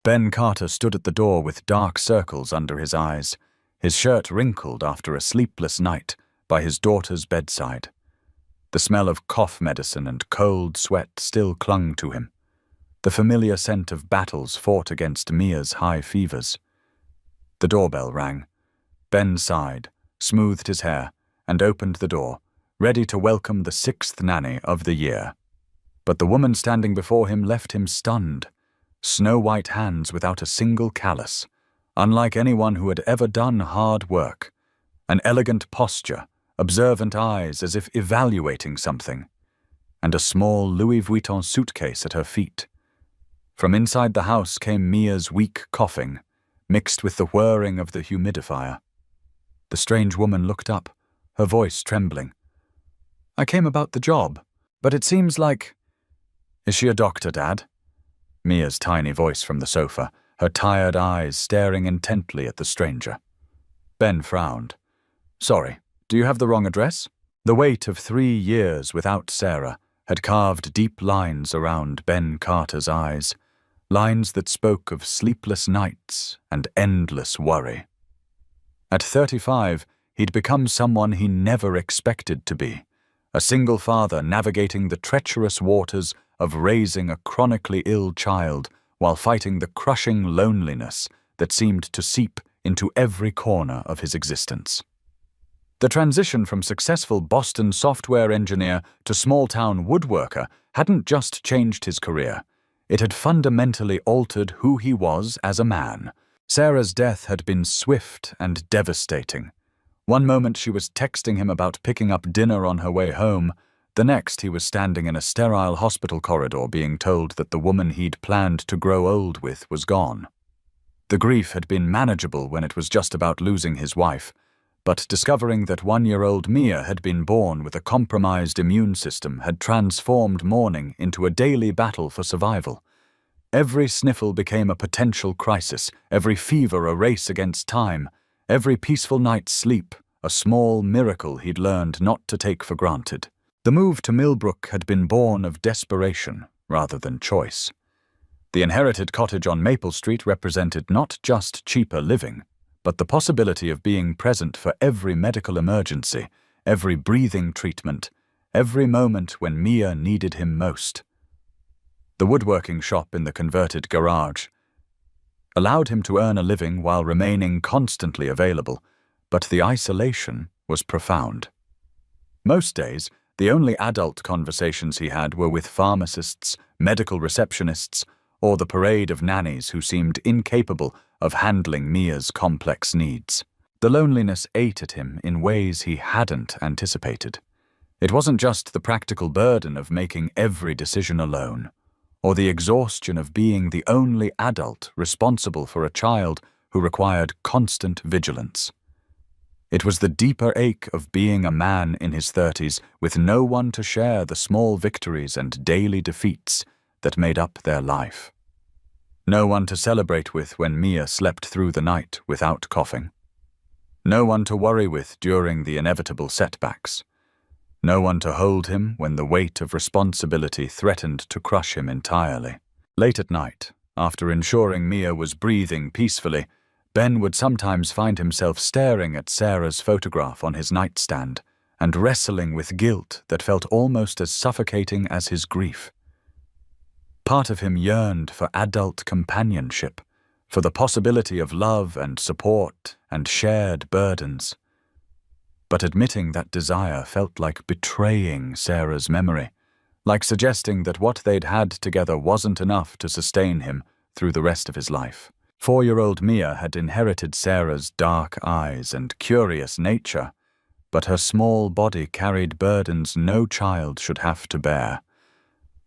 Ben Carter stood at the door with dark circles under his eyes, his shirt wrinkled after a sleepless night by his daughter's bedside. The smell of cough medicine and cold sweat still clung to him, the familiar scent of battles fought against Mia's high fevers. The doorbell rang. Ben sighed, smoothed his hair, and opened the door, ready to welcome the 6th nanny of the year. But the woman standing before him left him stunned. Snow-white hands without a single callus, unlike anyone who had ever done hard work. An elegant posture, observant eyes as if evaluating something, and a small Louis Vuitton suitcase at her feet. From inside the house came Mia's weak coughing, mixed with the whirring of the humidifier. The strange woman looked up, her voice trembling. "I came about the job, but it seems like—" "Is she a doctor, Dad?" Mia's tiny voice from the sofa, her tired eyes staring intently at the stranger. Ben frowned. "Sorry, do you have the wrong address?" The weight of 3 years without Sarah had carved deep lines around Ben Carter's eyes, lines that spoke of sleepless nights and endless worry. At 35, he'd become someone he never expected to be, a single father navigating the treacherous waters of raising a chronically ill child while fighting the crushing loneliness that seemed to seep into every corner of his existence. The transition from successful Boston software engineer to small-town woodworker hadn't just changed his career. It had fundamentally altered who he was as a man. Sarah's death had been swift and devastating. One moment she was texting him about picking up dinner on her way home. The next he was standing in a sterile hospital corridor being told that the woman he'd planned to grow old with was gone. The grief had been manageable when it was just about losing his wife, but discovering that 1-year-old Mia had been born with a compromised immune system had transformed mourning into a daily battle for survival. Every sniffle became a potential crisis, every fever a race against time, every peaceful night's sleep a small miracle he'd learned not to take for granted. The move to Millbrook had been born of desperation rather than choice. The inherited cottage on Maple Street represented not just cheaper living, but the possibility of being present for every medical emergency, every breathing treatment, every moment when Mia needed him most. The woodworking shop in the converted garage allowed him to earn a living while remaining constantly available, but the isolation was profound. Most days, the only adult conversations he had were with pharmacists, medical receptionists, or the parade of nannies who seemed incapable of handling Mia's complex needs. The loneliness ate at him in ways he hadn't anticipated. It wasn't just the practical burden of making every decision alone, or the exhaustion of being the only adult responsible for a child who required constant vigilance. It was the deeper ache of being a man in his 30s with no one to share the small victories and daily defeats that made up their life. No one to celebrate with when Mia slept through the night without coughing. No one to worry with during the inevitable setbacks. No one to hold him when the weight of responsibility threatened to crush him entirely. Late at night, after ensuring Mia was breathing peacefully, Ben would sometimes find himself staring at Sarah's photograph on his nightstand and wrestling with guilt that felt almost as suffocating as his grief. Part of him yearned for adult companionship, for the possibility of love and support and shared burdens. But admitting that desire felt like betraying Sarah's memory, like suggesting that what they'd had together wasn't enough to sustain him through the rest of his life. 4-year-old Mia had inherited Sarah's dark eyes and curious nature, but her small body carried burdens no child should have to bear.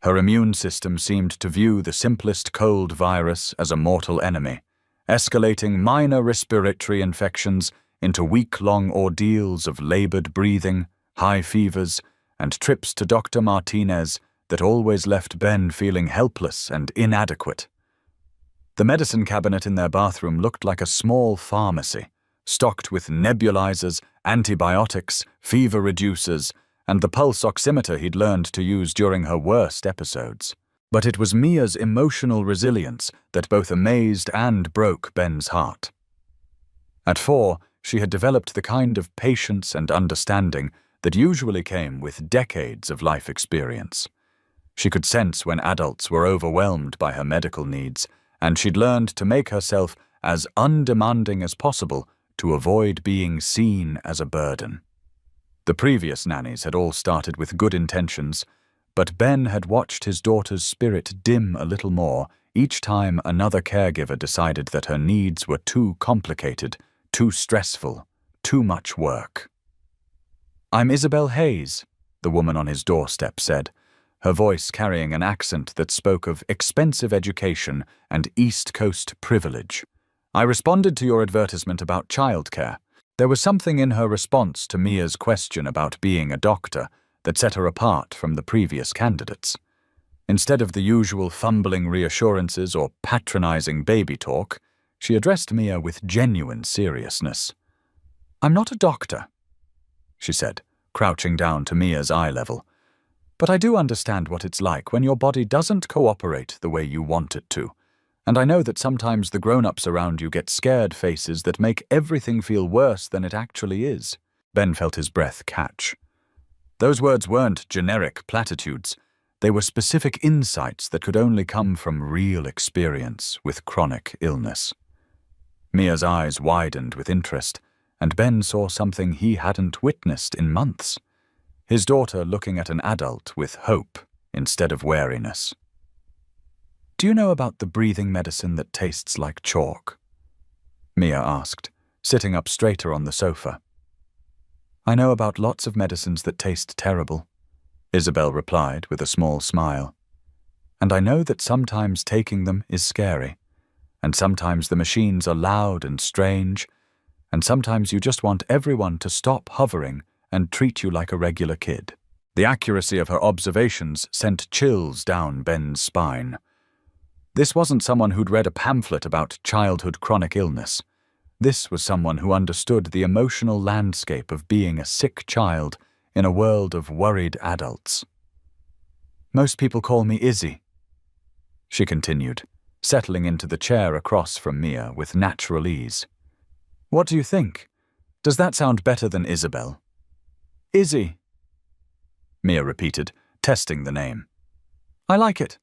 Her immune system seemed to view the simplest cold virus as a mortal enemy, escalating minor respiratory infections into week-long ordeals of labored breathing, high fevers, and trips to Dr. Martinez that always left Ben feeling helpless and inadequate. The medicine cabinet in their bathroom looked like a small pharmacy, stocked with nebulizers, antibiotics, fever reducers, and the pulse oximeter he'd learned to use during her worst episodes. But it was Mia's emotional resilience that both amazed and broke Ben's heart. At 4, she had developed the kind of patience and understanding that usually came with decades of life experience. She could sense when adults were overwhelmed by her medical needs, and she'd learned to make herself as undemanding as possible to avoid being seen as a burden. The previous nannies had all started with good intentions, but Ben had watched his daughter's spirit dim a little more each time another caregiver decided that her needs were too complicated, too stressful, too much work. "I'm Isabel Hayes," the woman on his doorstep said, her voice carrying an accent that spoke of expensive education and East Coast privilege. "I responded to your advertisement about childcare." There was something in her response to Mia's question about being a doctor that set her apart from the previous candidates. Instead of the usual fumbling reassurances or patronizing baby talk, she addressed Mia with genuine seriousness. "I'm not a doctor," she said, crouching down to Mia's eye level. "But I do understand what it's like when your body doesn't cooperate the way you want it to. And I know that sometimes the grown-ups around you get scared faces that make everything feel worse than it actually is." Ben felt his breath catch. Those words weren't generic platitudes. They were specific insights that could only come from real experience with chronic illness. Mia's eyes widened with interest, and Ben saw something he hadn't witnessed in months. His daughter looking at an adult with hope instead of wariness. "Do you know about the breathing medicine that tastes like chalk?" Mia asked, sitting up straighter on the sofa. "I know about lots of medicines that taste terrible," Isabel replied with a small smile. "And I know that sometimes taking them is scary, and sometimes the machines are loud and strange, and sometimes you just want everyone to stop hovering and treat you like a regular kid." The accuracy of her observations sent chills down Ben's spine. This wasn't someone who'd read a pamphlet about childhood chronic illness. This was someone who understood the emotional landscape of being a sick child in a world of worried adults. "Most people call me Izzy," she continued, settling into the chair across from Mia with natural ease. "What do you think? Does that sound better than Isabel?" "Izzy," Mia repeated, testing the name. "I like it.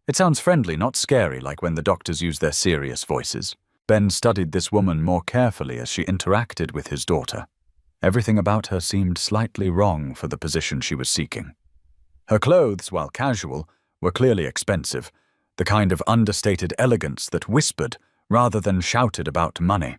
It sounds friendly, not scary, like when the doctors use their serious voices." Ben studied this woman more carefully as she interacted with his daughter. Everything about her seemed slightly wrong for the position she was seeking. Her clothes, while casual, were clearly expensive, the kind of understated elegance that whispered rather than shouted about money.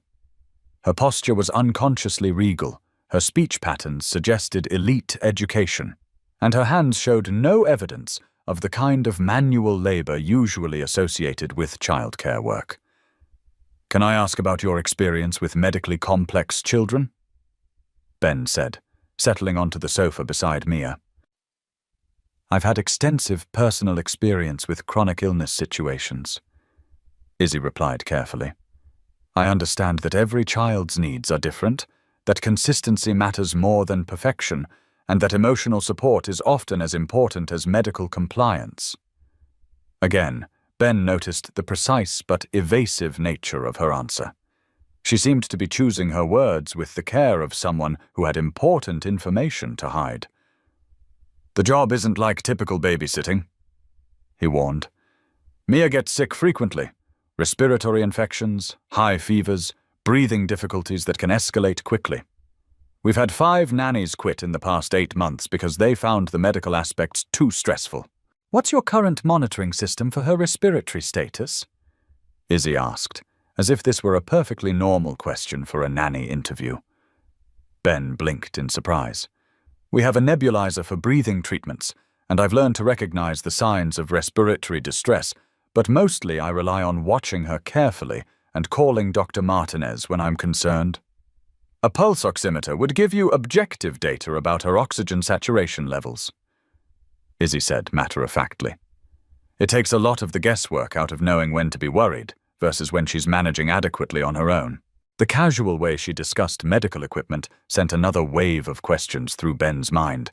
Her posture was unconsciously regal, her speech patterns suggested elite education, and her hands showed no evidence of the kind of manual labor usually associated with childcare work. "Can I ask about your experience with medically complex children?" Ben said, settling onto the sofa beside Mia. "I've had extensive personal experience with chronic illness situations," Izzy replied carefully. "I understand that every child's needs are different, that consistency matters more than perfection, and that emotional support is often as important as medical compliance." Again, Ben noticed the precise but evasive nature of her answer. She seemed to be choosing her words with the care of someone who had important information to hide. "The job isn't like typical babysitting," he warned. "Mia gets sick frequently. Respiratory infections, high fevers, breathing difficulties that can escalate quickly. We've had 5 nannies quit in the past 8 months because they found the medical aspects too stressful." "What's your current monitoring system for her respiratory status?" Izzy asked, as if this were a perfectly normal question for a nanny interview. Ben blinked in surprise. "We have a nebulizer for breathing treatments, and I've learned to recognize the signs of respiratory distress, but mostly I rely on watching her carefully and calling Dr. Martinez when I'm concerned. A pulse oximeter would give you objective data about her oxygen saturation levels," Izzy said matter-of-factly. "It takes a lot of the guesswork out of knowing when to be worried versus when she's managing adequately on her own." The casual way she discussed medical equipment sent another wave of questions through Ben's mind.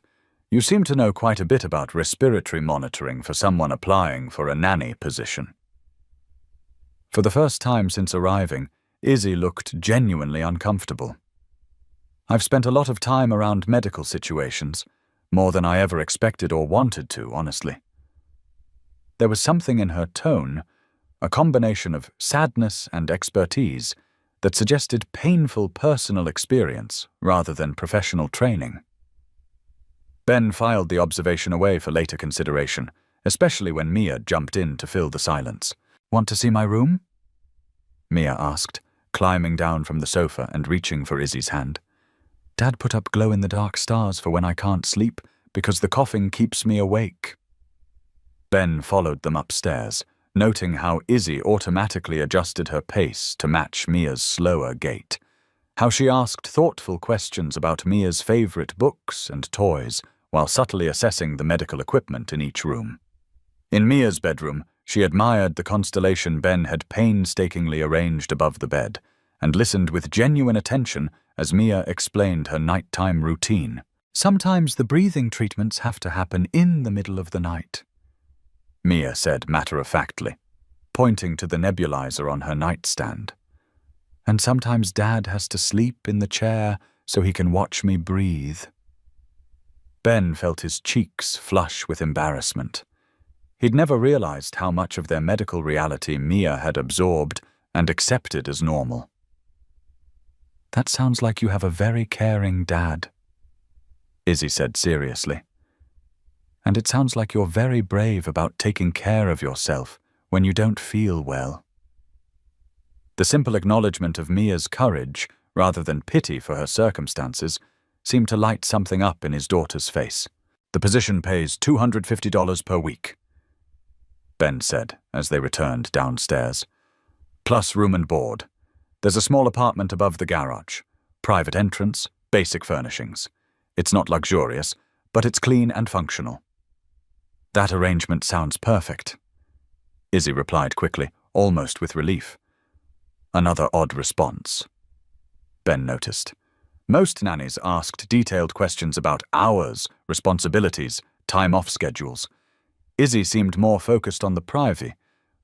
You seem to know quite a bit about respiratory monitoring for someone applying for a nanny position. For the first time since arriving, Izzy looked genuinely uncomfortable. I've spent a lot of time around medical situations, more than I ever expected or wanted to, honestly. There was something in her tone, a combination of sadness and expertise, that suggested painful personal experience rather than professional training. Ben filed the observation away for later consideration, especially when Mia jumped in to fill the silence. "Want to see my room?" Mia asked, climbing down from the sofa and reaching for Izzy's hand. "Dad put up glow-in-the-dark stars for when I can't sleep, because the coughing keeps me awake." Ben followed them upstairs, noting how Izzy automatically adjusted her pace to match Mia's slower gait, how she asked thoughtful questions about Mia's favorite books and toys while subtly assessing the medical equipment in each room. In Mia's bedroom, she admired the constellation Ben had painstakingly arranged above the bed and listened with genuine attention as Mia explained her nighttime routine. "Sometimes the breathing treatments have to happen in the middle of the night," Mia said matter-of-factly, pointing to the nebulizer on her nightstand. "And sometimes Dad has to sleep in the chair so he can watch me breathe." Ben felt his cheeks flush with embarrassment. He'd never realized how much of their medical reality Mia had absorbed and accepted as normal. "That sounds like you have a very caring dad," Izzy said seriously. "And it sounds like you're very brave about taking care of yourself when you don't feel well." The simple acknowledgement of Mia's courage, rather than pity for her circumstances, seemed to light something up in his daughter's face. "The position pays $250 per week," Ben said as they returned downstairs. "Plus room and board. There's a small apartment above the garage. Private entrance, basic furnishings. It's not luxurious, but it's clean and functional." "That arrangement sounds perfect," Izzy replied quickly, almost with relief. Another odd response, Ben noticed. Most nannies asked detailed questions about hours, responsibilities, time-off schedules. Izzy seemed more focused on the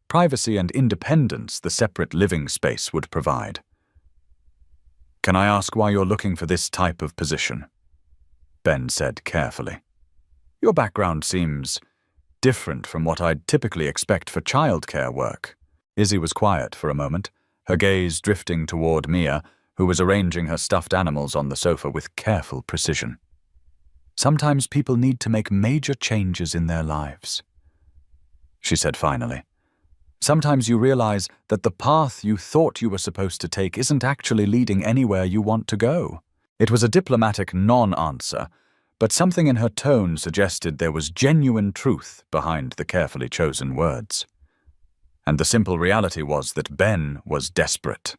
privacy and independence the separate living space would provide. "Can I ask why you're looking for this type of position?" Ben said carefully. "Your background seems different from what I'd typically expect for childcare work." Izzy was quiet for a moment, her gaze drifting toward Mia, who was arranging her stuffed animals on the sofa with careful precision. "Sometimes people need to make major changes in their lives," she said finally. "Sometimes you realize that the path you thought you were supposed to take isn't actually leading anywhere you want to go." It was a diplomatic non-answer, but something in her tone suggested there was genuine truth behind the carefully chosen words. And the simple reality was that Ben was desperate.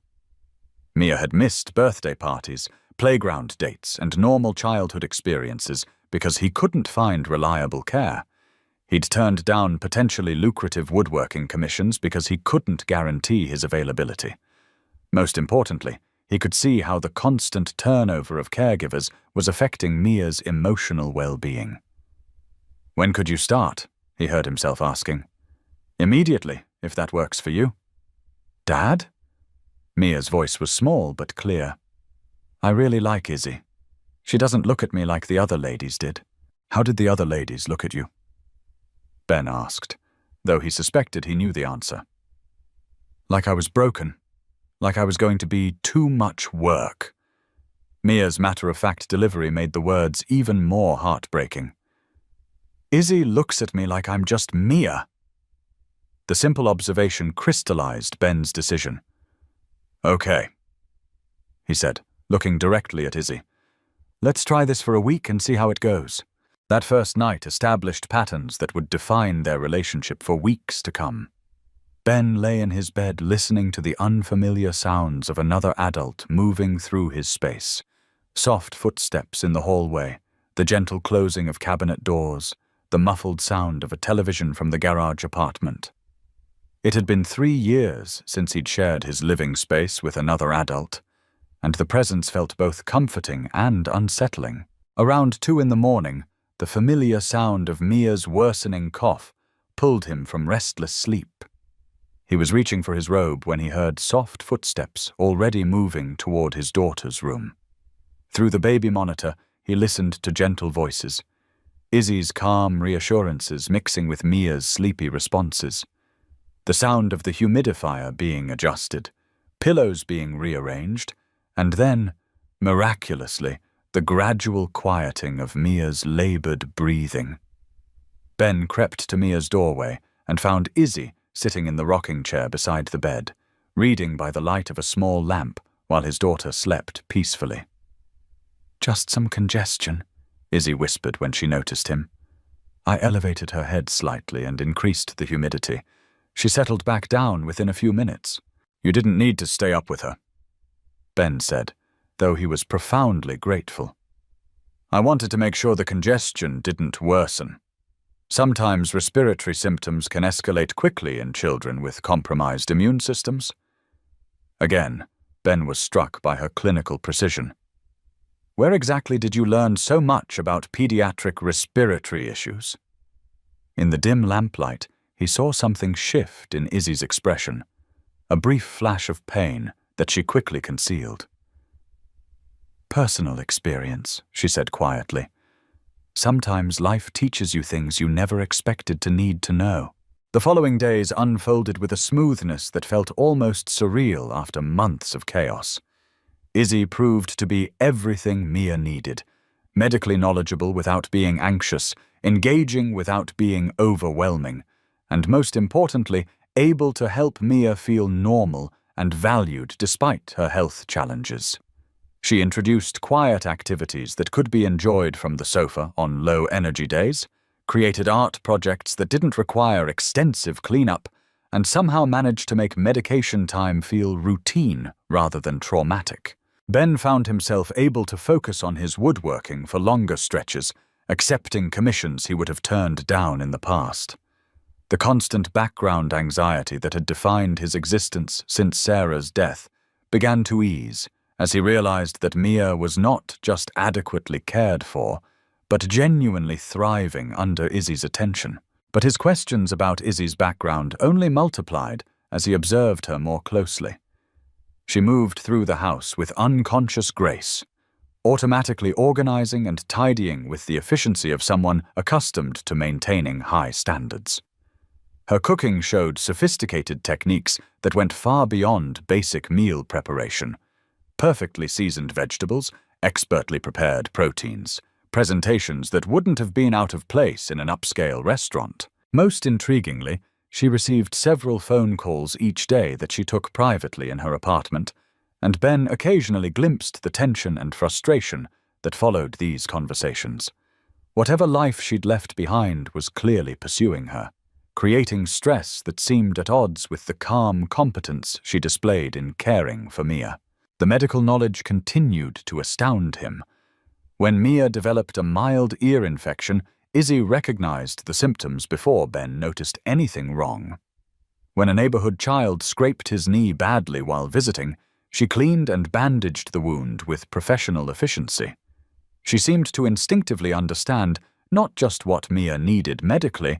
Mia had missed birthday parties, playground dates, and normal childhood experiences because he couldn't find reliable care. He'd turned down potentially lucrative woodworking commissions because he couldn't guarantee his availability. Most importantly, he could see how the constant turnover of caregivers was affecting Mia's emotional well-being. "When could you start?" he heard himself asking. "Immediately, if that works for you." "Dad?" Mia's voice was small but clear. "I really like Izzy. She doesn't look at me like the other ladies did." "How did the other ladies look at you?" Ben asked, though he suspected he knew the answer. "Like I was broken. Like I was going to be too much work." Mia's matter-of-fact delivery made the words even more heartbreaking. "Izzy looks at me like I'm just Mia." The simple observation crystallized Ben's decision. "Okay," he said, looking directly at Izzy. "Let's try this for a week and see how it goes." That first night established patterns that would define their relationship for weeks to come. Ben lay in his bed listening to the unfamiliar sounds of another adult moving through his space. Soft footsteps in the hallway, the gentle closing of cabinet doors, the muffled sound of a television from the garage apartment. It had been 3 years since he'd shared his living space with another adult, and the presence felt both comforting and unsettling. Around 2 in the morning, the familiar sound of Mia's worsening cough pulled him from restless sleep. He was reaching for his robe when he heard soft footsteps already moving toward his daughter's room. Through the baby monitor, he listened to gentle voices, Izzy's calm reassurances mixing with Mia's sleepy responses. The sound of the humidifier being adjusted, pillows being rearranged, and then, miraculously, the gradual quieting of Mia's labored breathing. Ben crept to Mia's doorway and found Izzy sitting in the rocking chair beside the bed, reading by the light of a small lamp while his daughter slept peacefully. "Just some congestion," Izzy whispered when she noticed him. I elevated her head slightly and increased the humidity. She settled back down within a few minutes. "You didn't need to stay up with her," Ben said, though he was profoundly grateful. "I wanted to make sure the congestion didn't worsen. Sometimes respiratory symptoms can escalate quickly in children with compromised immune systems." Again, Ben was struck by her clinical precision. "Where exactly did you learn so much about pediatric respiratory issues?" In the dim lamplight, he saw something shift in Izzy's expression, a brief flash of pain that she quickly concealed. "Personal experience," she said quietly. "Sometimes life teaches you things you never expected to need to know." The following days unfolded with a smoothness that felt almost surreal after months of chaos. Izzy proved to be everything Mia needed, medically knowledgeable without being anxious, engaging without being overwhelming, and most importantly, able to help Mia feel normal and valued despite her health challenges. She introduced quiet activities that could be enjoyed from the sofa on low-energy days, created art projects that didn't require extensive cleanup, and somehow managed to make medication time feel routine rather than traumatic. Ben found himself able to focus on his woodworking for longer stretches, accepting commissions he would have turned down in the past. The constant background anxiety that had defined his existence since Sarah's death began to ease, as he realized that Mia was not just adequately cared for, but genuinely thriving under Izzy's attention. But his questions about Izzy's background only multiplied as he observed her more closely. She moved through the house with unconscious grace, automatically organizing and tidying with the efficiency of someone accustomed to maintaining high standards. Her cooking showed sophisticated techniques that went far beyond basic meal preparation. Perfectly seasoned vegetables, expertly prepared proteins, presentations that wouldn't have been out of place in an upscale restaurant. Most intriguingly, she received several phone calls each day that she took privately in her apartment, and Ben occasionally glimpsed the tension and frustration that followed these conversations. Whatever life she'd left behind was clearly pursuing her, creating stress that seemed at odds with the calm competence she displayed in caring for Mia. The medical knowledge continued to astound him. When Mia developed a mild ear infection, Izzy recognized the symptoms before Ben noticed anything wrong. When a neighborhood child scraped his knee badly while visiting, she cleaned and bandaged the wound with professional efficiency. She seemed to instinctively understand not just what Mia needed medically,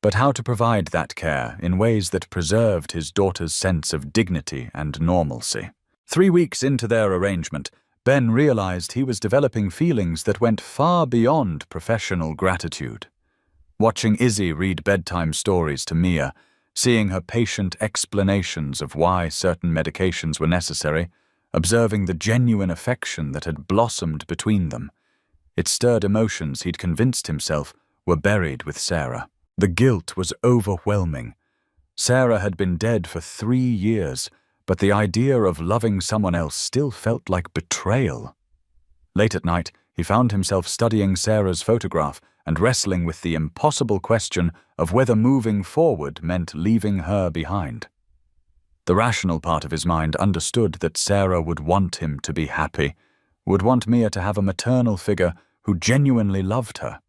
but how to provide that care in ways that preserved his daughter's sense of dignity and normalcy. 3 weeks into their arrangement, Ben realized he was developing feelings that went far beyond professional gratitude. Watching Izzy read bedtime stories to Mia, seeing her patient explanations of why certain medications were necessary, observing the genuine affection that had blossomed between them, it stirred emotions he'd convinced himself were buried with Sarah. The guilt was overwhelming. Sarah had been dead for 3 years, but the idea of loving someone else still felt like betrayal. Late at night, he found himself studying Sarah's photograph and wrestling with the impossible question of whether moving forward meant leaving her behind. The rational part of his mind understood that Sarah would want him to be happy, would want Mia to have a maternal figure who genuinely loved her.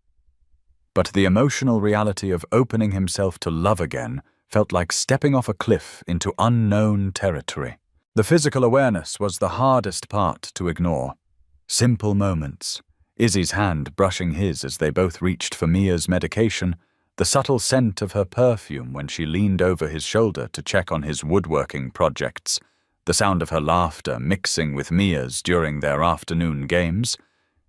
But the emotional reality of opening himself to love again felt like stepping off a cliff into unknown territory. The physical awareness was the hardest part to ignore. Simple moments. Izzy's hand brushing his as they both reached for Mia's medication, the subtle scent of her perfume when she leaned over his shoulder to check on his woodworking projects, the sound of her laughter mixing with Mia's during their afternoon games,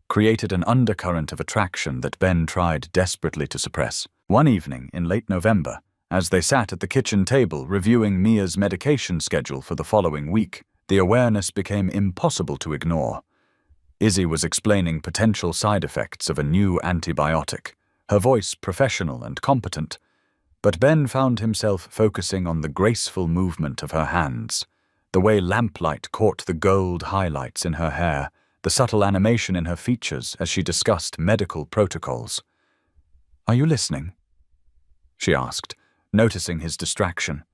created an undercurrent of attraction that Ben tried desperately to suppress. One evening in late November, as they sat at the kitchen table reviewing Mia's medication schedule for the following week, the awareness became impossible to ignore. Izzy was explaining potential side effects of a new antibiotic, her voice professional and competent, but Ben found himself focusing on the graceful movement of her hands, the way lamplight caught the gold highlights in her hair, the subtle animation in her features as she discussed medical protocols. "Are you listening?" she asked, noticing his distraction.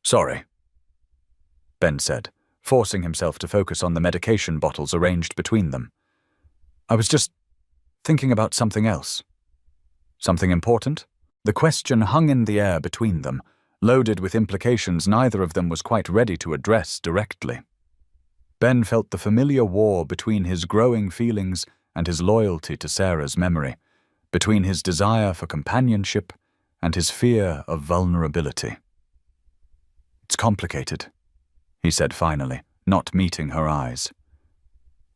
"Sorry," Ben said, forcing himself to focus on the medication bottles arranged between them. "I was just thinking about something else." "Something important?" The question hung in the air between them, loaded with implications neither of them was quite ready to address directly. Ben felt the familiar war between his growing feelings and his loyalty to Sarah's memory, between his desire for companionship and his fear of vulnerability. "It's complicated," he said finally, not meeting her eyes.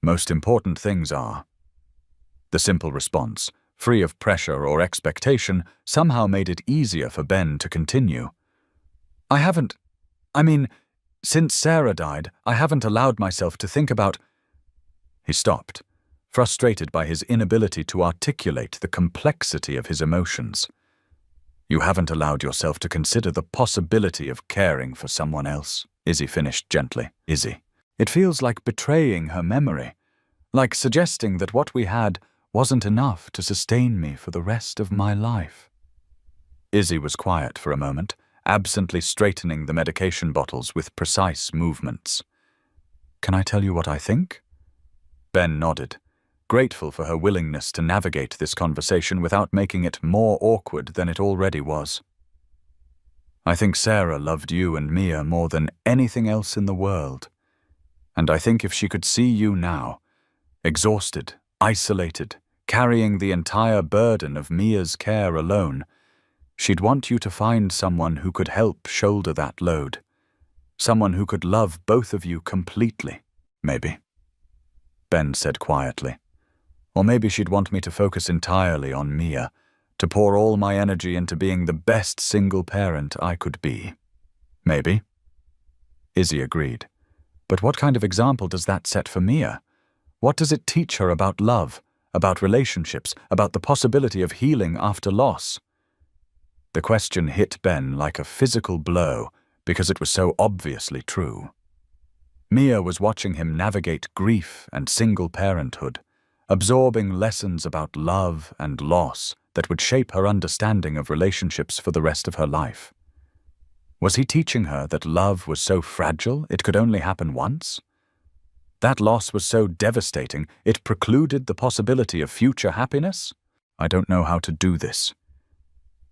"Most important things are." The simple response, free of pressure or expectation, somehow made it easier for Ben to continue. Since Sarah died, I haven't allowed myself to think about—" He stopped, frustrated by his inability to articulate the complexity of his emotions. "You haven't allowed yourself to consider the possibility of caring for someone else," Izzy finished gently. "Izzy. It feels like betraying her memory, like suggesting that what we had wasn't enough to sustain me for the rest of my life." Izzy was quiet for a moment, absently straightening the medication bottles with precise movements. "Can I tell you what I think?" Ben nodded, grateful for her willingness to navigate this conversation without making it more awkward than it already was. "I think Sarah loved you and Mia more than anything else in the world. And I think if she could see you now, exhausted, isolated, carrying the entire burden of Mia's care alone, she'd want you to find someone who could help shoulder that load. Someone who could love both of you completely, maybe," Ben said quietly. "Or maybe she'd want me to focus entirely on Mia, to pour all my energy into being the best single parent I could be. Maybe." Izzy agreed. "But what kind of example does that set for Mia? What does it teach her about love, about relationships, about the possibility of healing after loss?" The question hit Ben like a physical blow because it was so obviously true. Mia was watching him navigate grief and single parenthood, absorbing lessons about love and loss that would shape her understanding of relationships for the rest of her life. Was he teaching her that love was so fragile it could only happen once? That loss was so devastating it precluded the possibility of future happiness? "I don't know how to do this,"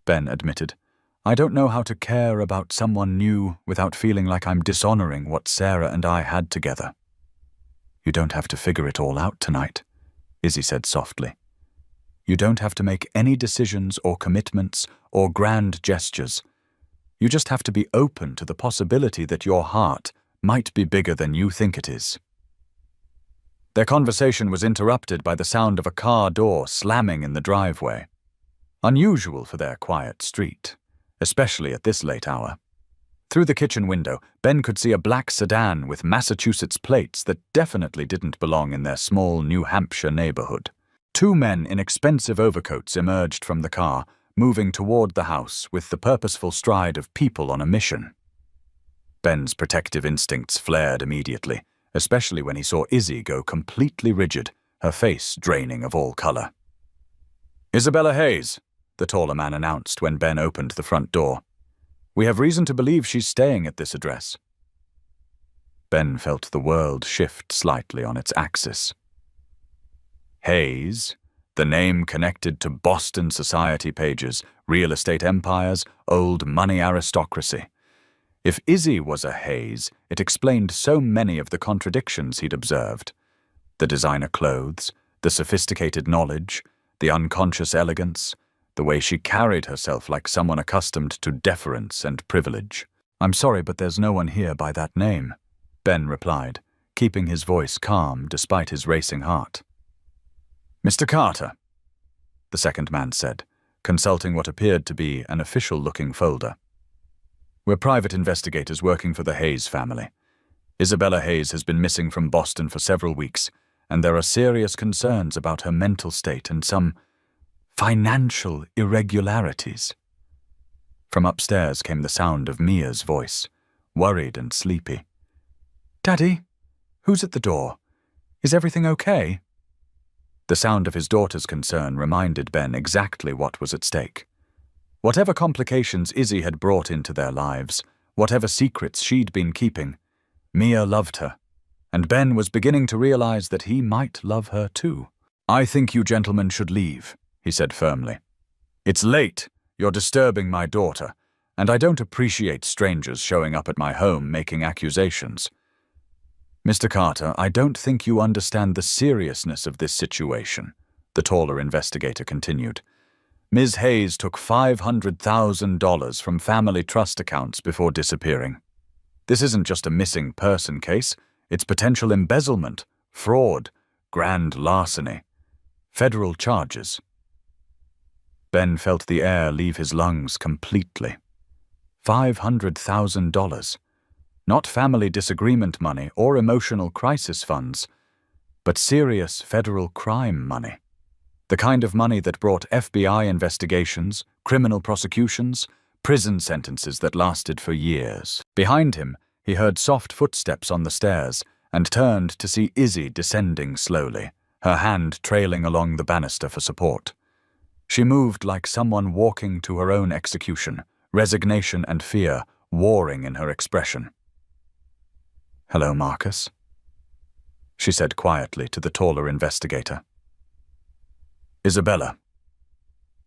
Ben admitted. "I don't know how to care about someone new without feeling like I'm dishonoring what Sarah and I had together." "You don't have to figure it all out tonight," Izzy said softly. "You don't have to make any decisions or commitments or grand gestures. You just have to be open to the possibility that your heart might be bigger than you think it is." Their conversation was interrupted by the sound of a car door slamming in the driveway. Unusual for their quiet street, especially at this late hour. Through the kitchen window, Ben could see a black sedan with Massachusetts plates that definitely didn't belong in their small New Hampshire neighborhood. Two men in expensive overcoats emerged from the car, moving toward the house with the purposeful stride of people on a mission. Ben's protective instincts flared immediately, especially when he saw Izzy go completely rigid, her face draining of all color. "Isabella Hayes," the taller man announced when Ben opened the front door. "We have reason to believe she's staying at this address." Ben felt the world shift slightly on its axis. Hayes, the name connected to Boston society pages, real estate empires, old money aristocracy. If Izzy was a Hayes, it explained so many of the contradictions he'd observed. The designer clothes, The sophisticated knowledge, the unconscious elegance, the way she carried herself like someone accustomed to deference and privilege. "I'm sorry, but there's no one here by that name," Ben replied, keeping his voice calm despite his racing heart. "Mr. Carter," the second man said, consulting what appeared to be an official-looking folder. "We're private investigators working for the Hayes family. Isabella Hayes has been missing from Boston for several weeks, and there are serious concerns about her mental state and some financial irregularities." From upstairs came the sound of Mia's voice, worried and sleepy. "Daddy, who's at the door? Is everything okay?" The sound of his daughter's concern reminded Ben exactly what was at stake. Whatever complications Izzy had brought into their lives, whatever secrets she'd been keeping, Mia loved her, and Ben was beginning to realize that he might love her too. "I think you gentlemen should leave," he said firmly. "It's late, you're disturbing my daughter, and I don't appreciate strangers showing up at my home making accusations." "Mr. Carter, I don't think you understand the seriousness of this situation," the taller investigator continued. "Ms. Hayes took $500,000 from family trust accounts before disappearing. This isn't just a missing person case, it's potential embezzlement, fraud, grand larceny, federal charges." Ben felt the air leave his lungs completely. $500,000. Not family disagreement money or emotional crisis funds, but serious federal crime money. The kind of money that brought FBI investigations, criminal prosecutions, prison sentences that lasted for years. Behind him, he heard soft footsteps on the stairs and turned to see Izzy descending slowly, her hand trailing along the banister for support. She moved like someone walking to her own execution, resignation and fear warring in her expression. "Hello, Marcus," she said quietly to the taller investigator. "Isabella,"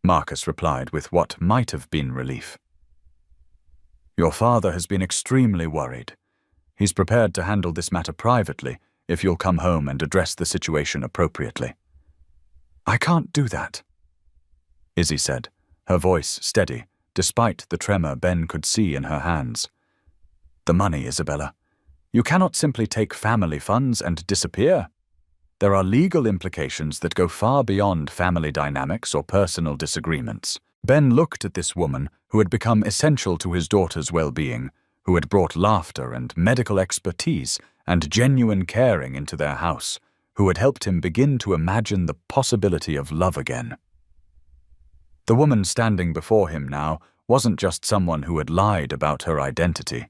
Marcus replied with what might have been relief. "Your father has been extremely worried. He's prepared to handle this matter privately if you'll come home and address the situation appropriately." "I can't do that," Izzy said, her voice steady, despite the tremor Ben could see in her hands. "The money, Isabella. You cannot simply take family funds and disappear. There are legal implications that go far beyond family dynamics or personal disagreements." Ben looked at this woman who had become essential to his daughter's well-being, who had brought laughter and medical expertise and genuine caring into their house, who had helped him begin to imagine the possibility of love again. The woman standing before him now wasn't just someone who had lied about her identity.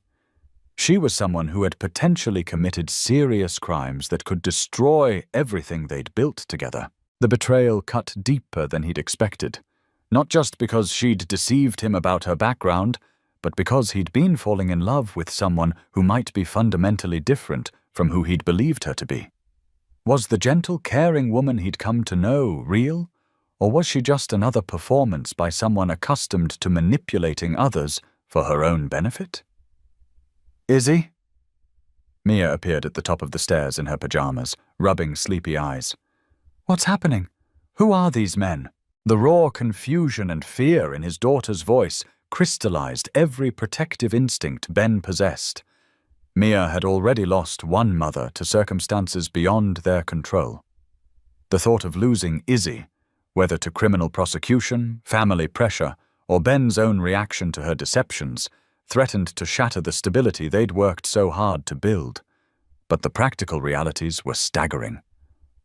She was someone who had potentially committed serious crimes that could destroy everything they'd built together. The betrayal cut deeper than he'd expected, not just because she'd deceived him about her background, but because he'd been falling in love with someone who might be fundamentally different from who he'd believed her to be. Was the gentle, caring woman he'd come to know real, or was she just another performance by someone accustomed to manipulating others for her own benefit? "Izzy?" Mia appeared at the top of the stairs in her pajamas, rubbing sleepy eyes. "What's happening? Who are these men?" The raw confusion and fear in his daughter's voice crystallized every protective instinct Ben possessed. Mia had already lost one mother to circumstances beyond their control. The thought of losing Izzy, whether to criminal prosecution, family pressure, or Ben's own reaction to her deceptions, threatened to shatter the stability they'd worked so hard to build. But the practical realities were staggering.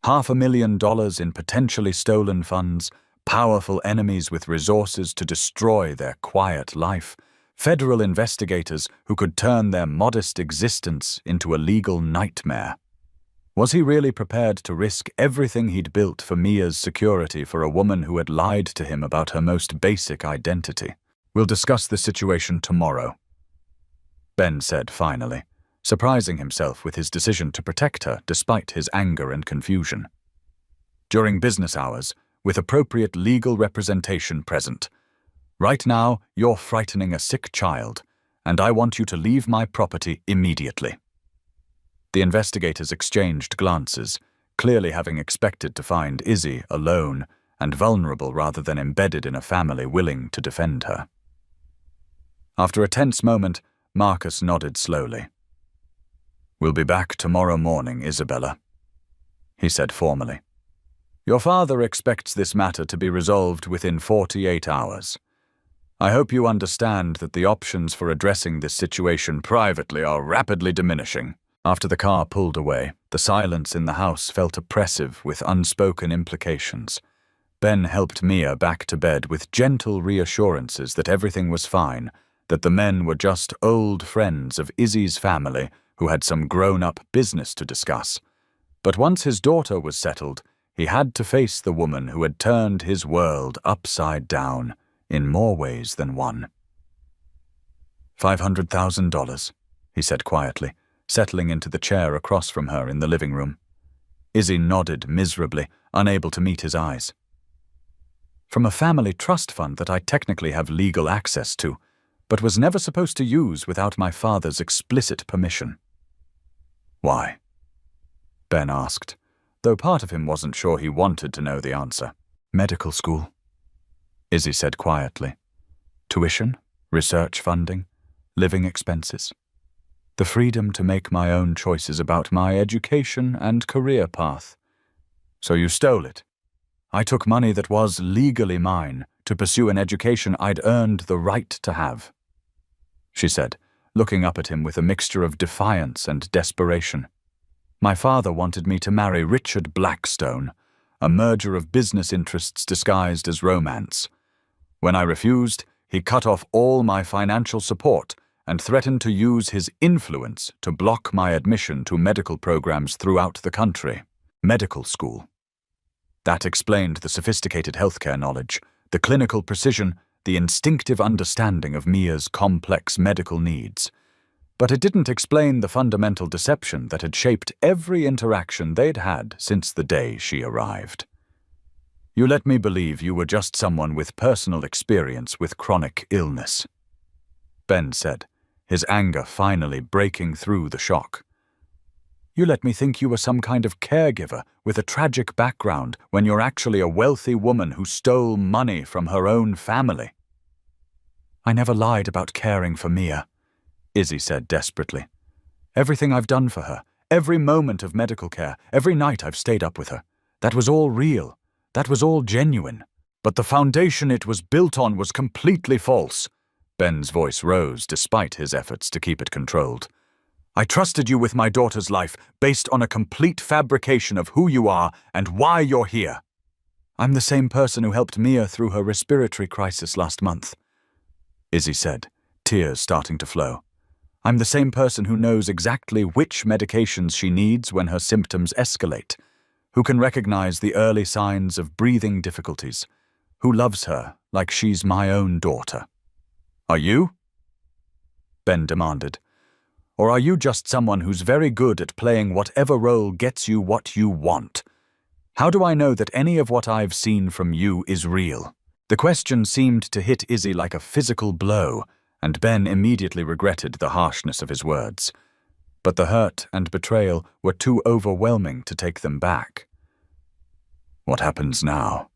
$500,000 in potentially stolen funds, powerful enemies with resources to destroy their quiet life, federal investigators who could turn their modest existence into a legal nightmare. Was he really prepared to risk everything he'd built for Mia's security for a woman who had lied to him about her most basic identity? "We'll discuss the situation tomorrow," Ben said finally, surprising himself with his decision to protect her despite his anger and confusion. "During business hours, with appropriate legal representation present. Right now, you're frightening a sick child, and I want you to leave my property immediately." The investigators exchanged glances, clearly having expected to find Izzy alone and vulnerable rather than embedded in a family willing to defend her. After a tense moment, Marcus nodded slowly. "We'll be back tomorrow morning, Isabella," he said formally. "Your father expects this matter to be resolved within 48 hours. I hope you understand that the options for addressing this situation privately are rapidly diminishing." After the car pulled away, the silence in the house felt oppressive with unspoken implications. Ben helped Mia back to bed with gentle reassurances that everything was fine, that the men were just old friends of Izzy's family who had some grown-up business to discuss. But once his daughter was settled, he had to face the woman who had turned his world upside down in more ways than one. $500,000, he said quietly, settling into the chair across from her in the living room. Izzy nodded miserably, unable to meet his eyes. "From a family trust fund that I technically have legal access to, but was never supposed to use without my father's explicit permission." "Why?" Ben asked, though part of him wasn't sure he wanted to know the answer. "Medical school," Izzy said quietly. "Tuition, research funding, living expenses. The freedom to make my own choices about my education and career path." "So you stole it?" "I took money that was legally mine to pursue an education I'd earned the right to have," she said, looking up at him with a mixture of defiance and desperation. "My father wanted me to marry Richard Blackstone, a merger of business interests disguised as romance. When I refused, he cut off all my financial support and threatened to use his influence to block my admission to medical programs throughout the country. Medical school. That explained the sophisticated healthcare knowledge, the clinical precision, the instinctive understanding of Mia's complex medical needs. But it didn't explain the fundamental deception that had shaped every interaction they'd had since the day she arrived. You let me believe you were just someone with personal experience with chronic illness," Ben said, his anger finally breaking through the shock. "You let me think you were some kind of caregiver with a tragic background when you're actually a wealthy woman who stole money from her own family." "I never lied about caring for Mia," Izzy said desperately. "Everything I've done for her, every moment of medical care, every night I've stayed up with her, that was all real. That was all genuine. But the foundation it was built on was completely false." Ben's voice rose despite his efforts to keep it controlled. "I trusted you with my daughter's life based on a complete fabrication of who you are and why you're here." "I'm the same person who helped Mia through her respiratory crisis last month," Izzy said, tears starting to flow. "I'm the same person who knows exactly which medications she needs when her symptoms escalate, who can recognize the early signs of breathing difficulties, who loves her like she's my own daughter." "Are you?" Ben demanded. "Or are you just someone who's very good at playing whatever role gets you what you want? How do I know that any of what I've seen from you is real?" The question seemed to hit Izzy like a physical blow, and Ben immediately regretted the harshness of his words. But the hurt and betrayal were too overwhelming to take them back. "What happens now?"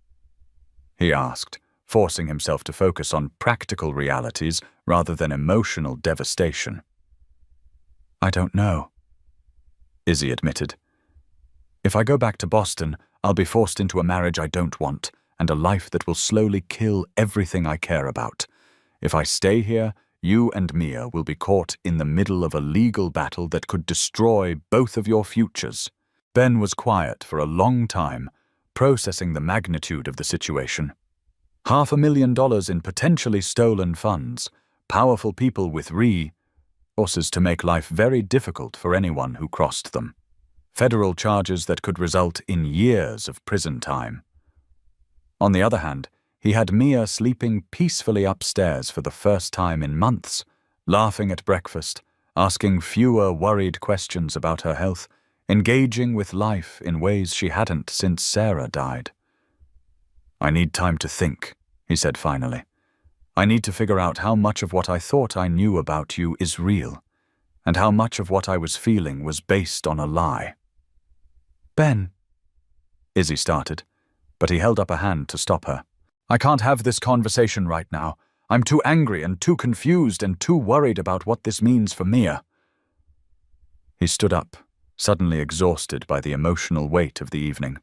he asked, forcing himself to focus on practical realities rather than emotional devastation. "I don't know," Izzy admitted. "If I go back to Boston, I'll be forced into a marriage I don't want, and a life that will slowly kill everything I care about. If I stay here, you and Mia will be caught in the middle of a legal battle that could destroy both of your futures." Ben was quiet for a long time, processing the magnitude of the situation. $500,000 in potentially stolen funds, powerful people with resources to make life very difficult for anyone who crossed them. Federal charges that could result in years of prison time. On the other hand, he had Mia sleeping peacefully upstairs for the first time in months, laughing at breakfast, asking fewer worried questions about her health, engaging with life in ways she hadn't since Sarah died. "I need time to think," he said finally. "I need to figure out how much of what I thought I knew about you is real, and how much of what I was feeling was based on a lie." "Ben," Izzy started, but he held up a hand to stop her. I can't have this conversation right now. I'm too angry and too confused and too worried about what this means for Mia. He stood up, suddenly exhausted by the emotional weight of the evening.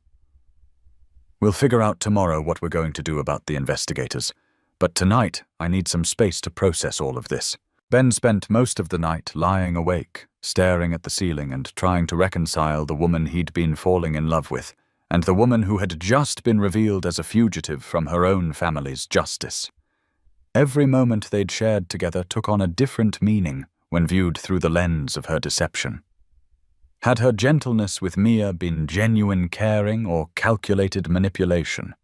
We'll figure out tomorrow what we're going to do about the investigators, but tonight I need some space to process all of this. Ben spent most of the night lying awake, staring at the ceiling and trying to reconcile the woman he'd been falling in love with, and the woman who had just been revealed as a fugitive from her own family's justice. Every moment they'd shared together took on a different meaning when viewed through the lens of her deception. Had her gentleness with Mia been genuine caring or calculated manipulation?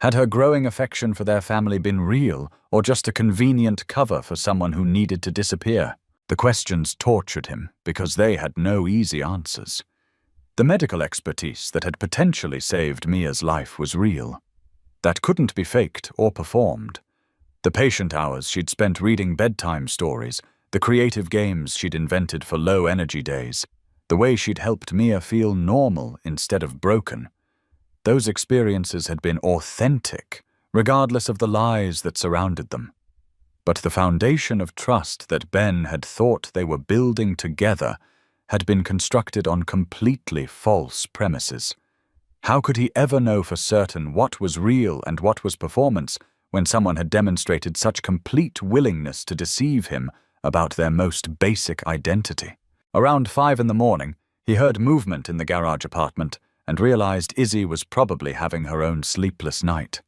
Had her growing affection for their family been real or just a convenient cover for someone who needed to disappear? The questions tortured him because they had no easy answers. The medical expertise that had potentially saved Mia's life was real. That couldn't be faked or performed. The patient hours she'd spent reading bedtime stories, the creative games she'd invented for low-energy days, the way she'd helped Mia feel normal instead of broken. Those experiences had been authentic, regardless of the lies that surrounded them. But the foundation of trust that Ben had thought they were building together had been constructed on completely false premises. How could he ever know for certain what was real and what was performance when someone had demonstrated such complete willingness to deceive him about their most basic identity? Around 5 in the morning, he heard movement in the garage apartment and realized Izzy was probably having her own sleepless night.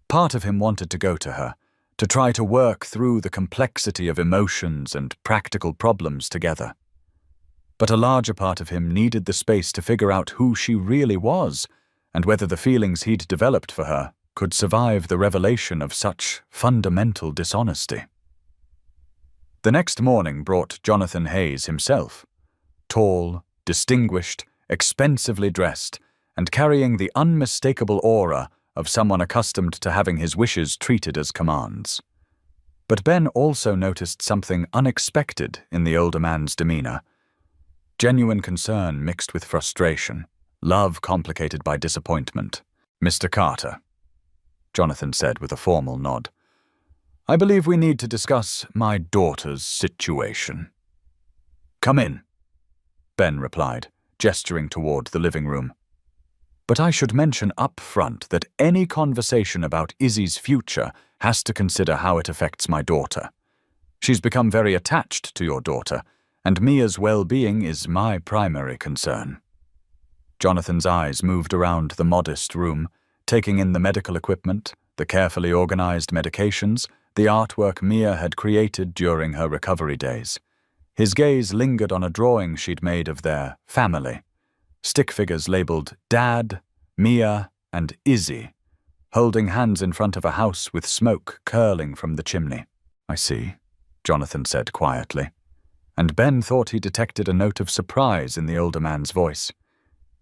Part of him wanted to go to her, to try to work through the complexity of emotions and practical problems together. But a larger part of him needed the space to figure out who she really was and whether the feelings he'd developed for her could survive the revelation of such fundamental dishonesty. The next morning brought Jonathan Hayes himself, tall, distinguished, expensively dressed, and carrying the unmistakable aura of someone accustomed to having his wishes treated as commands. But Ben also noticed something unexpected in the older man's demeanor. Genuine concern mixed with frustration, love complicated by disappointment. Mr. Carter, Jonathan said with a formal nod. I believe we need to discuss my daughter's situation. Come in, Ben replied, gesturing toward the living room. But I should mention up front that any conversation about Izzy's future has to consider how it affects my daughter. She's become very attached to your daughter, and Mia's well-being is my primary concern. Jonathan's eyes moved around the modest room, taking in the medical equipment, the carefully organized medications, the artwork Mia had created during her recovery days. His gaze lingered on a drawing she'd made of their family, stick figures labeled Dad, Mia, and Izzy, holding hands in front of a house with smoke curling from the chimney. I see, Jonathan said quietly, and Ben thought he detected a note of surprise in the older man's voice.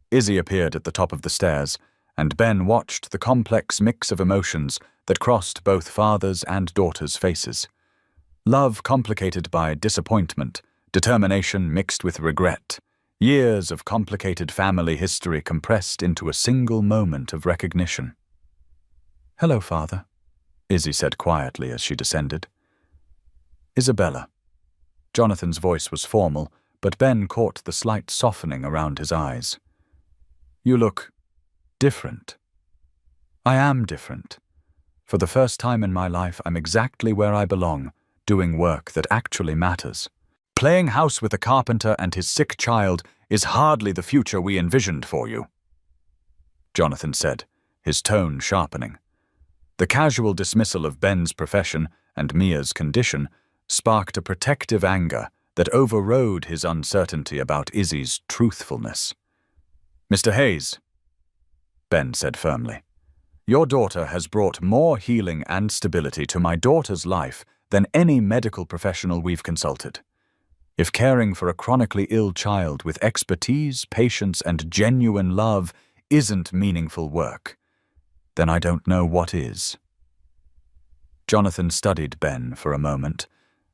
Izzy appeared at the top of the stairs, and Ben watched the complex mix of emotions that crossed both father's and daughter's faces. Love complicated by disappointment, determination mixed with regret, years of complicated family history compressed into a single moment of recognition. Hello, Father, Izzy said quietly as she descended. Isabella. Jonathan's voice was formal, but Ben caught the slight softening around his eyes. You look different. I am different. For the first time in my life, I'm exactly where I belong, doing work that actually matters. Playing house with a carpenter and his sick child is hardly the future we envisioned for you, Jonathan said, his tone sharpening. The casual dismissal of Ben's profession and Mia's condition sparked a protective anger that overrode his uncertainty about Izzy's truthfulness. Mr. Hayes, Ben said firmly, your daughter has brought more healing and stability to my daughter's life than any medical professional we've consulted. If caring for a chronically ill child with expertise, patience, and genuine love isn't meaningful work, then I don't know what is. Jonathan studied Ben for a moment,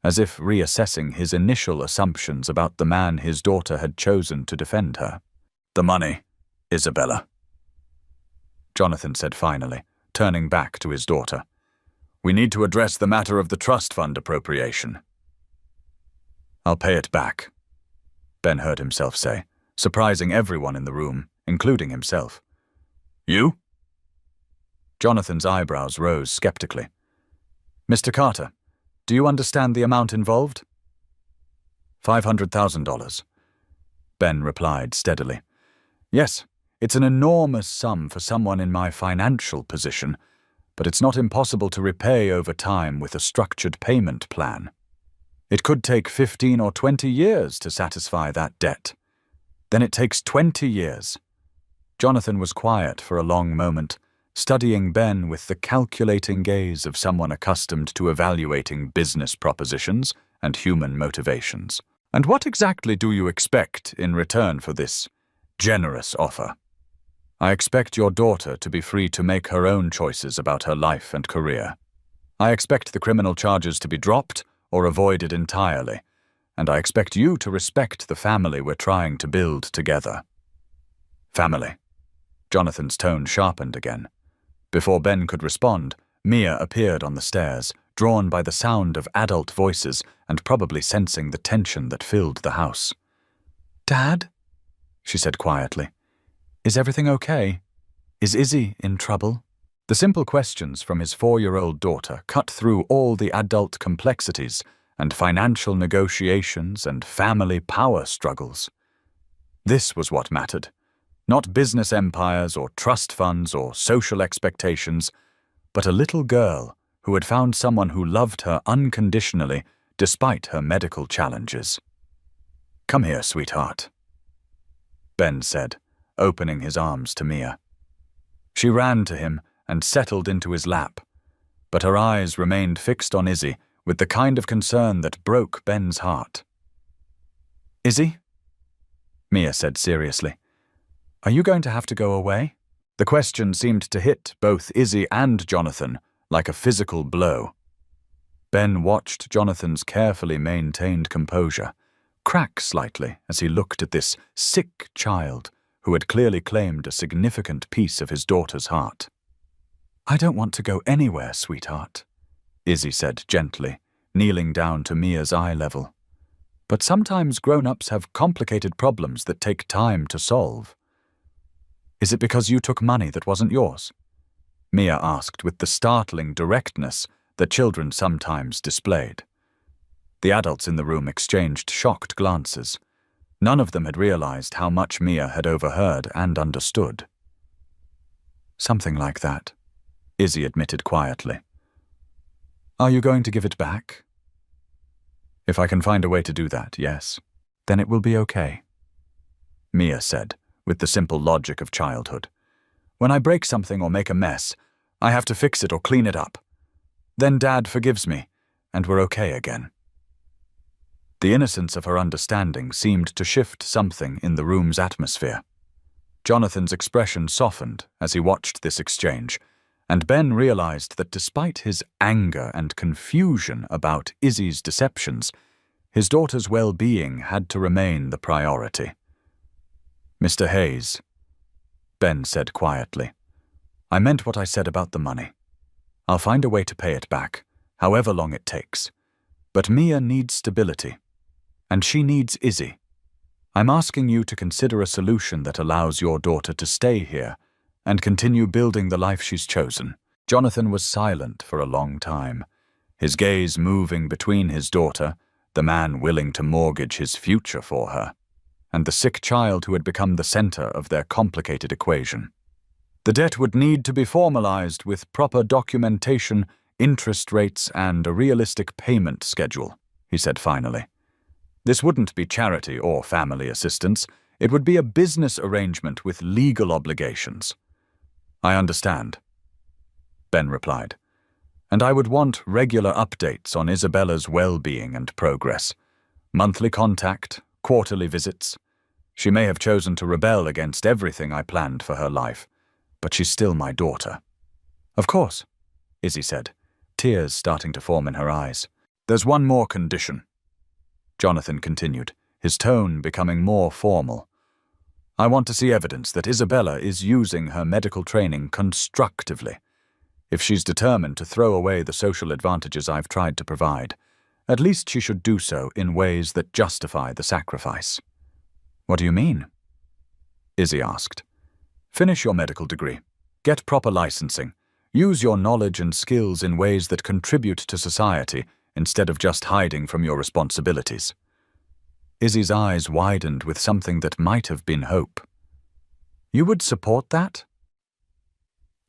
as if reassessing his initial assumptions about the man his daughter had chosen to defend her. The money, Isabella. Jonathan said finally, turning back to his daughter. "We need to address the matter of the trust fund appropriation." "I'll pay it back," Ben heard himself say, surprising everyone in the room, including himself. "You?" Jonathan's eyebrows rose skeptically. "Mr. Carter, do you understand the amount involved?" $500,000. Ben replied steadily. "Yes, it's an enormous sum for someone in my financial position, but it's not impossible to repay over time with a structured payment plan. It could take 15 or 20 years to satisfy that debt. Then it takes 20 years. Jonathan was quiet for a long moment, studying Ben with the calculating gaze of someone accustomed to evaluating business propositions and human motivations. "And what exactly do you expect in return for this generous offer?" "I expect your daughter to be free to make her own choices about her life and career. I expect the criminal charges to be dropped or avoided entirely, and I expect you to respect the family we're trying to build together." "Family." Jonathan's tone sharpened again. Before Ben could respond, Mia appeared on the stairs, drawn by the sound of adult voices and probably sensing the tension that filled the house. "Dad?" she said quietly. "Is everything okay? Is Izzy in trouble?" The simple questions from his 4-year-old daughter cut through all the adult complexities and financial negotiations and family power struggles. This was what mattered. Not business empires or trust funds or social expectations, but a little girl who had found someone who loved her unconditionally despite her medical challenges. "Come here, sweetheart," Ben said, opening his arms to Mia. She ran to him and settled into his lap, but her eyes remained fixed on Izzy with the kind of concern that broke Ben's heart. "Izzy?" Mia said seriously. "Are you going to have to go away?" The question seemed to hit both Izzy and Jonathan like a physical blow. Ben watched Jonathan's carefully maintained composure crack slightly as he looked at this sick child who had clearly claimed a significant piece of his daughter's heart. "I don't want to go anywhere, sweetheart," Izzy said gently, kneeling down to Mia's eye level. "But sometimes grown-ups have complicated problems that take time to solve." "Is it because you took money that wasn't yours?" Mia asked with the startling directness that children sometimes displayed. The adults in the room exchanged shocked glances. None of them had realized how much Mia had overheard and understood. "Something like that," Izzy admitted quietly. "Are you going to give it back?" "If I can find a way to do that, yes. Then it will be okay," Mia said, with the simple logic of childhood. "When I break something or make a mess, I have to fix it or clean it up. Then Dad forgives me, and we're okay again." The innocence of her understanding seemed to shift something in the room's atmosphere. Jonathan's expression softened as he watched this exchange, and Ben realized that despite his anger and confusion about Izzy's deceptions, his daughter's well-being had to remain the priority. "Mr. Hayes," Ben said quietly, "I meant what I said about the money. I'll find a way to pay it back, however long it takes. But Mia needs stability, and she needs Izzy. I'm asking you to consider a solution that allows your daughter to stay here and continue building the life she's chosen." Jonathan was silent for a long time, his gaze moving between his daughter, the man willing to mortgage his future for her, and the sick child who had become the center of their complicated equation. "The debt would need to be formalized with proper documentation, interest rates, and a realistic payment schedule," he said finally. "This wouldn't be charity or family assistance. It would be a business arrangement with legal obligations." "I understand," Ben replied. "And I would want regular updates on Isabella's well-being and progress. Monthly contact, quarterly visits. She may have chosen to rebel against everything I planned for her life, but she's still my daughter." "Of course," Izzy said, tears starting to form in her eyes. "There's one more condition," Jonathan continued, his tone becoming more formal. I want to see evidence that Isabella is using her medical training constructively. If she's determined to throw away the social advantages I've tried to provide, at least she should do so in ways that justify the sacrifice." "What do you mean?" Izzy asked. "Finish your medical degree. Get proper licensing. Use your knowledge and skills in ways that contribute to society instead of just hiding from your responsibilities." Izzy's eyes widened with something that might have been hope. "You would support that?"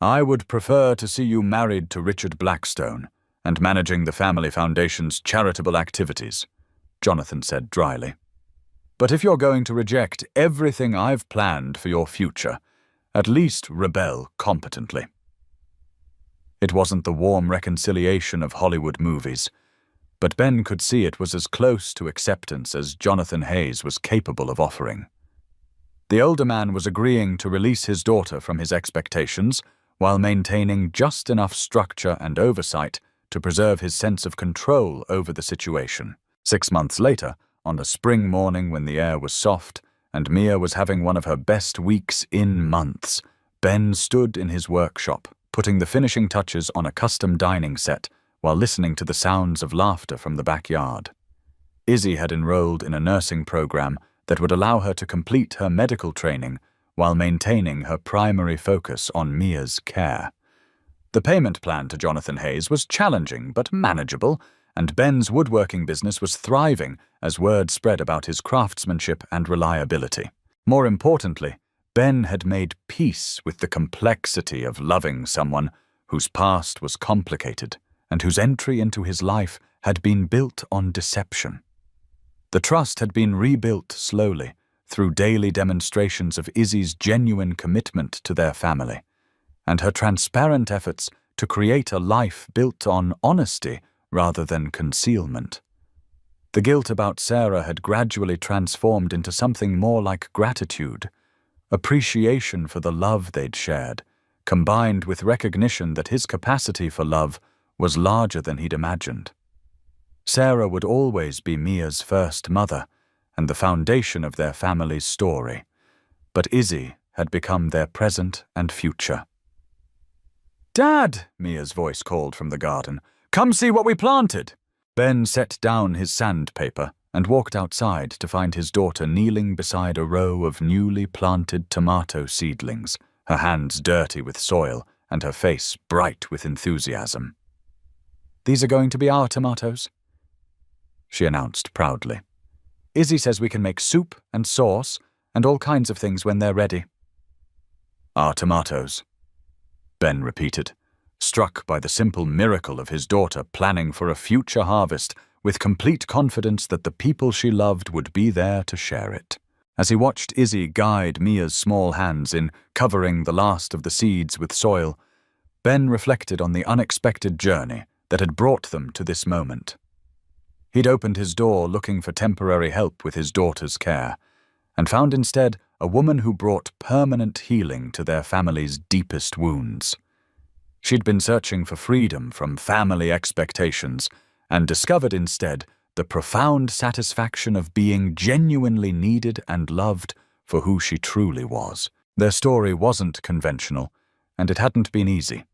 "I would prefer to see you married to Richard Blackstone and managing the family foundation's charitable activities," Jonathan said dryly. "But if you're going to reject everything I've planned for your future, at least rebel competently." It wasn't the warm reconciliation of Hollywood movies, but Ben could see it was as close to acceptance as Jonathan Hayes was capable of offering. The older man was agreeing to release his daughter from his expectations while maintaining just enough structure and oversight to preserve his sense of control over the situation. 6 months later, on a spring morning when the air was soft and Mia was having one of her best weeks in months, Ben stood in his workshop, putting the finishing touches on a custom dining set while listening to the sounds of laughter from the backyard. Izzy had enrolled in a nursing program that would allow her to complete her medical training while maintaining her primary focus on Mia's care. The payment plan to Jonathan Hayes was challenging but manageable, and Ben's woodworking business was thriving as word spread about his craftsmanship and reliability. More importantly, Ben had made peace with the complexity of loving someone whose past was complicated and whose entry into his life had been built on deception. The trust had been rebuilt slowly through daily demonstrations of Izzy's genuine commitment to their family, and her transparent efforts to create a life built on honesty rather than concealment. The guilt about Sarah had gradually transformed into something more like gratitude, appreciation for the love they'd shared, combined with recognition that his capacity for love was larger than he'd imagined. Sarah would always be Mia's first mother and the foundation of their family's story, but Izzy had become their present and future. "Dad," Mia's voice called from the garden, "come see what we planted." Ben set down his sandpaper and walked outside to find his daughter kneeling beside a row of newly planted tomato seedlings, her hands dirty with soil and her face bright with enthusiasm. "These are going to be our tomatoes," she announced proudly. "Izzy says we can make soup and sauce and all kinds of things when they're ready." "Our tomatoes," Ben repeated, struck by the simple miracle of his daughter planning for a future harvest with complete confidence that the people she loved would be there to share it. As he watched Izzy guide Mia's small hands in covering the last of the seeds with soil, Ben reflected on the unexpected journey that had brought them to this moment. He'd opened his door looking for temporary help with his daughter's care, and found instead a woman who brought permanent healing to their family's deepest wounds. She'd been searching for freedom from family expectations and discovered instead the profound satisfaction of being genuinely needed and loved for who she truly was. Their story wasn't conventional, and it hadn't been easy.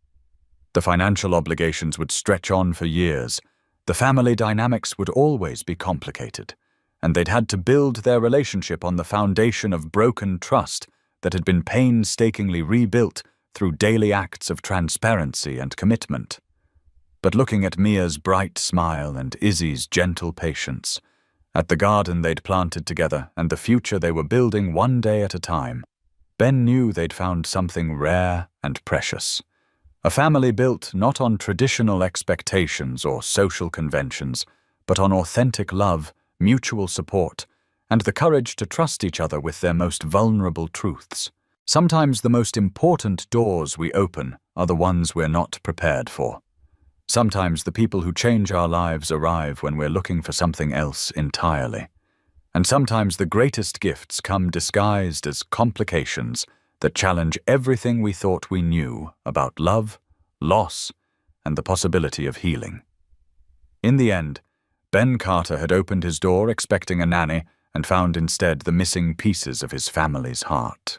The financial obligations would stretch on for years, the family dynamics would always be complicated, and they'd had to build their relationship on the foundation of broken trust that had been painstakingly rebuilt through daily acts of transparency and commitment. But looking at Mia's bright smile and Izzy's gentle patience, at the garden they'd planted together and the future they were building one day at a time, Ben knew they'd found something rare and precious. A family built not on traditional expectations or social conventions, but on authentic love, mutual support, and the courage to trust each other with their most vulnerable truths. Sometimes the most important doors we open are the ones we're not prepared for. Sometimes the people who change our lives arrive when we're looking for something else entirely. And sometimes the greatest gifts come disguised as complications that challenge everything we thought we knew about love, loss, and the possibility of healing. In the end, Ben Carter had opened his door expecting a nanny and found instead the missing pieces of his family's heart.